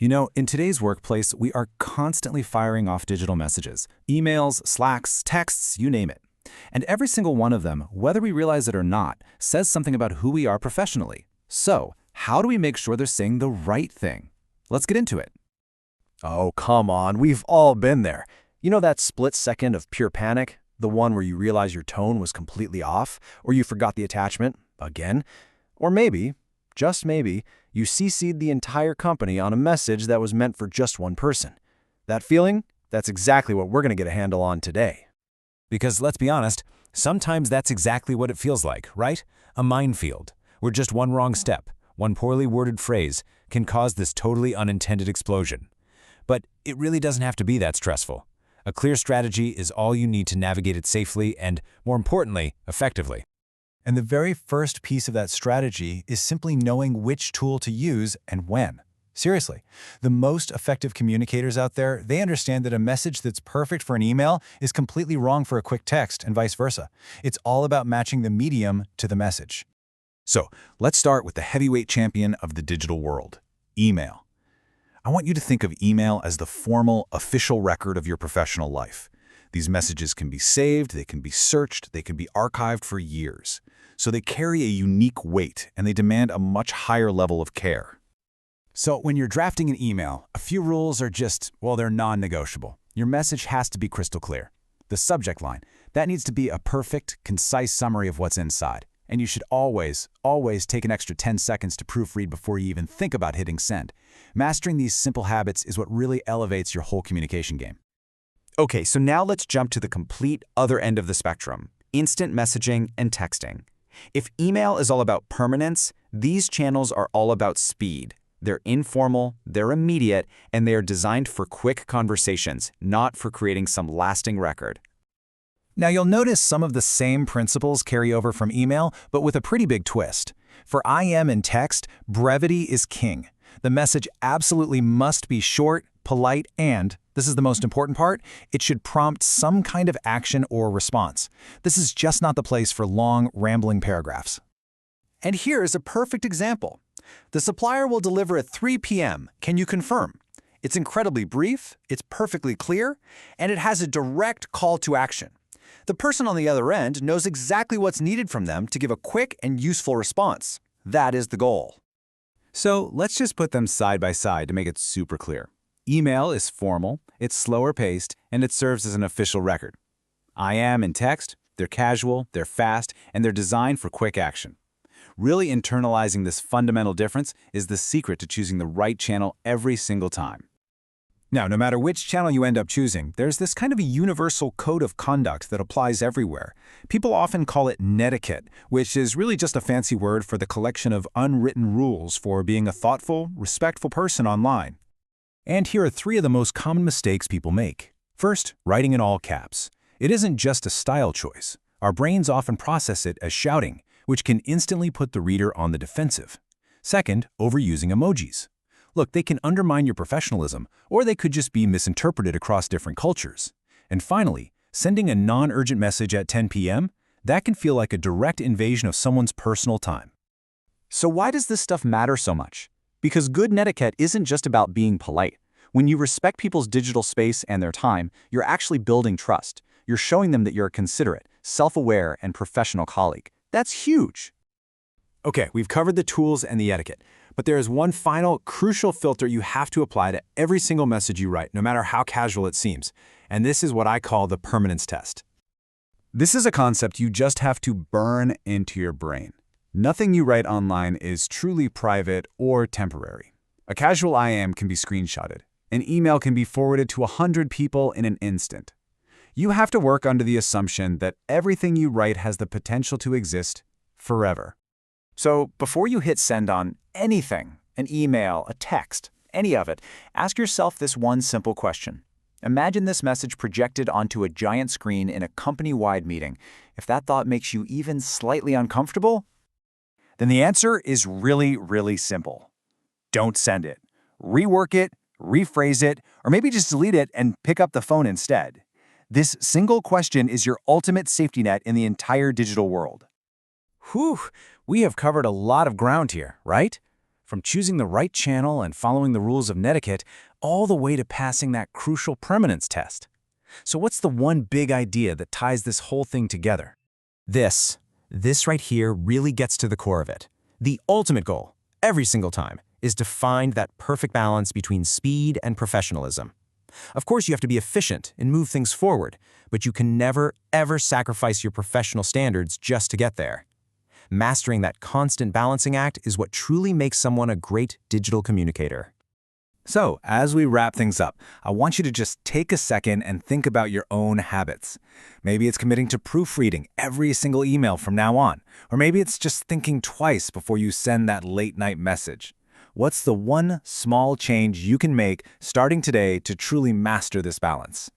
You know, in today's workplace, we are constantly firing off digital messages, emails, Slacks, texts, you name it. And every single one of them, whether we realize it or not, says something about who we are professionally. So, how do we make sure they're saying the right thing? Let's get into it. Oh, come on, we've all been there. You know that split second of pure panic? The one where you realize your tone was completely off, or you forgot the attachment, again? Or maybe, just maybe, you CC'd the entire company on a message that was meant for just one person. That feeling? That's exactly what we're going to get a handle on today. Because let's be honest, sometimes that's exactly what it feels like, right? A minefield, where just one wrong step, one poorly worded phrase, can cause this totally unintended explosion. But it really doesn't have to be that stressful. A clear strategy is all you need to navigate it safely and, more importantly, effectively. And the very first piece of that strategy is simply knowing which tool to use and when. Seriously, the most effective communicators out there, they understand that a message that's perfect for an email is completely wrong for a quick text and vice versa. It's all about matching the medium to the message. So, let's start with the heavyweight champion of the digital world, email. I want you to think of email as the formal, official record of your professional life. These messages can be saved, they can be searched, they can be archived for years. So they carry a unique weight, and they demand a much higher level of care. So when you're drafting an email, a few rules are just, well, they're non-negotiable. Your message has to be crystal clear. The subject line, that needs to be a perfect, concise summary of what's inside. And you should always take an extra 10 seconds to proofread before you even think about hitting send. Mastering these simple habits is what really elevates your whole communication game. Okay, so now let's jump to the complete other end of the spectrum, instant messaging and texting. If email is all about permanence, these channels are all about speed. They're informal, they're immediate, and they are designed for quick conversations, not for creating some lasting record. Now you'll notice some of the same principles carry over from email, but with a pretty big twist. For IM and text, brevity is king. The message absolutely must be short, polite, and, this is the most important part, it should prompt some kind of action or response. This is just not the place for long, rambling paragraphs. And here is a perfect example. The supplier will deliver at 3 p.m. Can you confirm? It's incredibly brief, it's perfectly clear, and it has a direct call to action. The person on the other end knows exactly what's needed from them to give a quick and useful response. That is the goal. So let's just put them side by side to make it super clear. Email is formal, it's slower paced, and it serves as an official record. IM and text, they're casual, they're fast, and they're designed for quick action. Really internalizing this fundamental difference is the secret to choosing the right channel every single time. Now, no matter which channel you end up choosing, there's this kind of a universal code of conduct that applies everywhere. People often call it netiquette, which is really just a fancy word for the collection of unwritten rules for being a thoughtful, respectful person online. And here are 3 of the most common mistakes people make. First, writing in all caps. It isn't just a style choice. Our brains often process it as shouting, which can instantly put the reader on the defensive. Second, overusing emojis. Look, they can undermine your professionalism, or they could just be misinterpreted across different cultures. And finally, sending a non-urgent message at 10 p.m., that can feel like a direct invasion of someone's personal time. So why does this stuff matter so much? Because good netiquette isn't just about being polite. When you respect people's digital space and their time, you're actually building trust. You're showing them that you're a considerate, self-aware, and professional colleague. That's huge. Okay, we've covered the tools and the etiquette, but there is one final, crucial filter you have to apply to every single message you write, no matter how casual it seems. And this is what I call the permanence test. This is a concept you just have to burn into your brain. Nothing you write online is truly private or temporary. A casual IM can be screenshotted. An email can be forwarded to 100 people in an instant. You have to work under the assumption that everything you write has the potential to exist forever. So before you hit send on anything, an email, a text, any of it, ask yourself this one simple question. Imagine this message projected onto a giant screen in a company-wide meeting. If that thought makes you even slightly uncomfortable, then the answer is really, really simple. Don't send it. Rework it, rephrase it, or maybe just delete it and pick up the phone instead. This single question is your ultimate safety net in the entire digital world. Whew, we have covered a lot of ground here, right? From choosing the right channel and following the rules of netiquette, all the way to passing that crucial permanence test. So what's the one big idea that ties this whole thing together? This right here really gets to the core of it. The ultimate goal, every single time, is to find that perfect balance between speed and professionalism. Of course, you have to be efficient and move things forward, but you can never, ever sacrifice your professional standards just to get there. Mastering that constant balancing act is what truly makes someone a great digital communicator. So, as we wrap things up, I want you to just take a second and think about your own habits. Maybe it's committing to proofreading every single email from now on, or maybe it's just thinking twice before you send that late-night message. What's the one small change you can make starting today to truly master this balance?